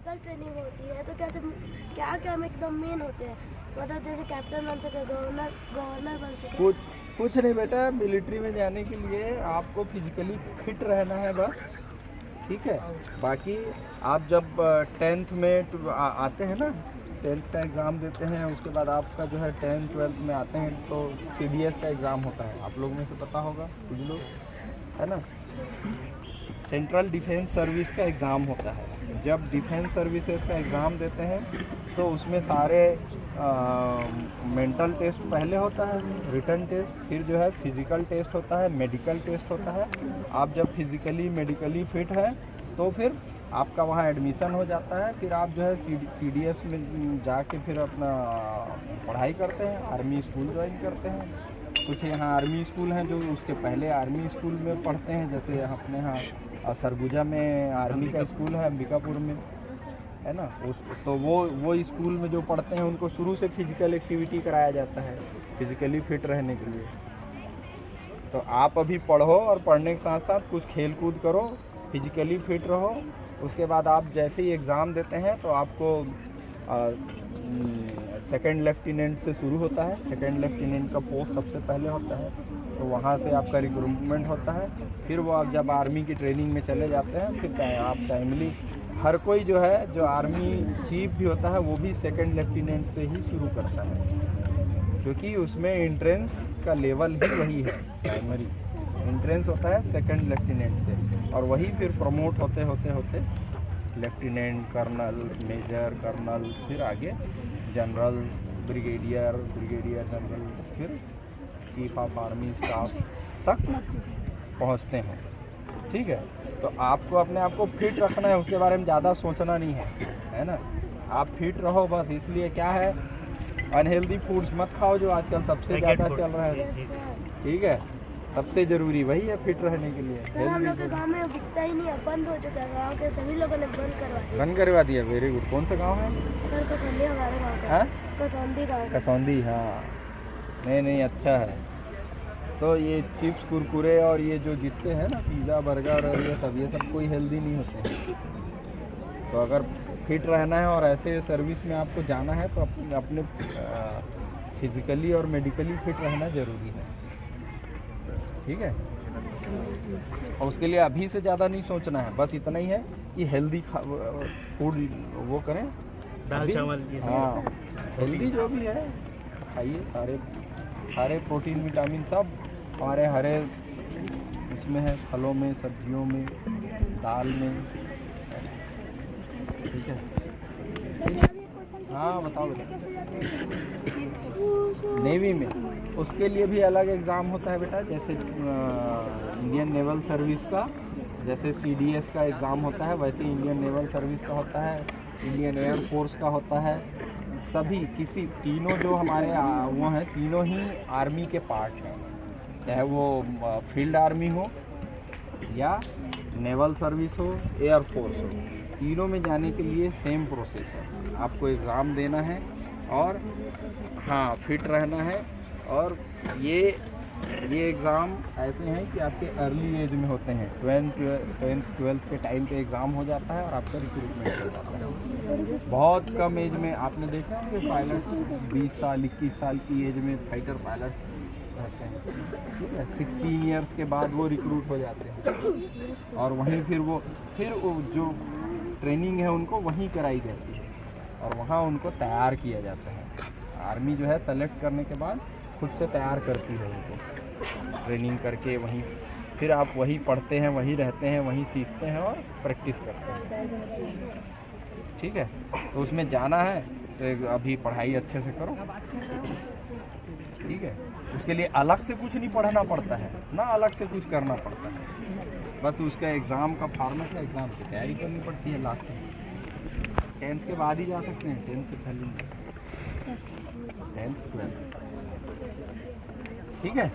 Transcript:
Physical training होती है तो क्या क्या हम एकदम मेन होते हैं, मतलब जैसे कैप्टन बन सके, गवर्नर बन सके? कुछ नहीं बेटा, मिलिट्री में जाने के लिए आपको फिजिकली फिट रहना है बस, ठीक है। बाकी आप जब 10th में आते हैं ना, 10th का एग्ज़ाम देते हैं, उसके बाद आपका जो है 10th 12th में आते हैं तो CDS का एग्ज़ाम होता है, आप लोग में से पता होगा कुछ लोग, है ना। सेंट्रल डिफेंस सर्विस का एग्ज़ाम होता है। जब डिफेंस सर्विसेज का एग्ज़ाम देते हैं तो उसमें सारे मेंटल टेस्ट पहले होता है, रिटन टेस्ट, फिर जो है फिज़िकल टेस्ट होता है, मेडिकल टेस्ट होता है। आप जब फिज़िकली मेडिकली फिट हैं तो फिर आपका वहाँ एडमिशन हो जाता है, फिर आप जो है CDS में जाके फिर अपना पढ़ाई करते हैं, आर्मी स्कूल ज्वाइन करते हैं। कुछ यहाँ आर्मी स्कूल हैं जो उसके पहले आर्मी स्कूल में पढ़ते हैं, जैसे अपने यहाँ सरगुजा में आर्मी का स्कूल है, अंबिकापुर में, है ना। उस तो वो स्कूल में जो पढ़ते हैं उनको शुरू से फिजिकल एक्टिविटी कराया जाता है फिजिकली फिट रहने के लिए। तो आप अभी पढ़ो और पढ़ने के साथ साथ कुछ खेल कूद करो, फिजिकली फिट रहो। उसके बाद आप जैसे ही एग्ज़ाम देते हैं तो आपको सेकंड लेफ्टिनेंट से शुरू होता है। सेकंड लेफ्टिनेंट का पोस्ट सबसे पहले होता है, तो वहाँ से आपका रिक्रूटमेंट होता है। फिर वो आप जब आर्मी की ट्रेनिंग में चले जाते हैं, फिर आप टाइमली, हर कोई जो है, जो आर्मी चीफ भी होता है वो भी सेकंड लेफ्टिनेंट से ही शुरू करता है, क्योंकि उसमें एंट्रेंस का लेवल ही वही है। प्राइमरी एंट्रेंस होता है सेकंड लेफ्टिनेंट से, और वही फिर प्रमोट होते होते होते लेफ्टिनेंट, कर्नल, मेजर, कर्नल, फिर आगे जनरल, ब्रिगेडियर, ब्रिगेडियर जनरल, फिर चीफ ऑफ आर्मी स्टाफ तक पहुंचते हैं, ठीक है। तो आपको अपने आप को फिट रखना है, उसके बारे में ज़्यादा सोचना नहीं है ना। आप फिट रहो बस। इसलिए क्या है, अनहेल्दी फूड्स मत खाओ जो आजकल सबसे ज़्यादा चल रहा है, ठीक है। सबसे ज़रूरी वही है फिट रहने के लिए। सर हम लोग के गाँव में बिकता ही नहीं है, बंद हो चुका है, गाँव के सभी लोगों ने बंद करवा दिया। Very good. कौन सा गाँव है सर? कसौंदी हमारे गाँव का है। कसौंदी गाँव। कसौंदी, हाँ। नहीं अच्छा है। तो ये चिप्स, कुरकुरे और ये जो जितने हैं ना, पिज़्ज़ा, बर्गर और ये सब कोई हेल्दी नहीं होते हैं। तो अगर फिट रहना है और ऐसे सर्विस में आपको जाना है तो अपने फिज़िकली और मेडिकली फिट रहना ज़रूरी है, ठीक है। और उसके लिए अभी से ज़्यादा नहीं सोचना है, बस इतना ही है कि हेल्दी फूड वो करें, दाल चावल ये सब। हाँ, हेल्दी जो भी है खाइए। सारे प्रोटीन, विटामिन सब हमारे हरे इसमें है, फलों में, सब्जियों में, दाल में, ठीक है। हाँ बताओ बेटा। नेवी में उसके लिए भी अलग एग्ज़ाम होता है बेटा, जैसे इंडियन नेवल सर्विस का जैसे CDS का एग्ज़ाम होता है, वैसे इंडियन नेवल सर्विस का होता है, इंडियन एयर फोर्स का होता है। सभी तीनों जो हमारे वो हैं, तीनों ही आर्मी के पार्ट हैं, चाहे वो फील्ड आर्मी हो या नेवल सर्विस हो, एयर फोर्स हो। तीनों में जाने के लिए सेम प्रोसेस है, आपको एग्ज़ाम देना है और हाँ फिट रहना है। और ये एग्ज़ाम ऐसे हैं कि आपके अर्ली एज में होते हैं, 10th 12th के टाइम पे एग्ज़ाम हो जाता है और आपका रिक्रूटमेंट हो जाता है। बहुत कम एज में आपने देखा है कि पायलट 20 साल 21 साल की एज में फाइटर पायलट रहते हैं, ठीक है। 16 ईयर्स के बाद वो रिक्रूट हो जाते हैं और वहीं फिर वो जो ट्रेनिंग है उनको वहीं कराई जाती है और वहाँ उनको तैयार किया जाता है। आर्मी जो है सेलेक्ट करने के बाद खुद से तैयार करती है उनको ट्रेनिंग करके, वहीं फिर आप वही पढ़ते हैं, वहीं रहते हैं, वहीं सीखते हैं और प्रैक्टिस करते हैं, ठीक है। तो उसमें जाना है तो अभी पढ़ाई अच्छे से करो, ठीक है। उसके लिए अलग से कुछ नहीं पढ़ना पड़ता है ना, अलग से कुछ करना पड़ता है, बस उसका एग्ज़ाम का फॉर्मेट है, एग्ज़ाम की तैयारी करनी पड़ती है। लास्ट में 10th के बाद ही जा सकते हैं, 10th से पहले 10th 12th, ठीक है।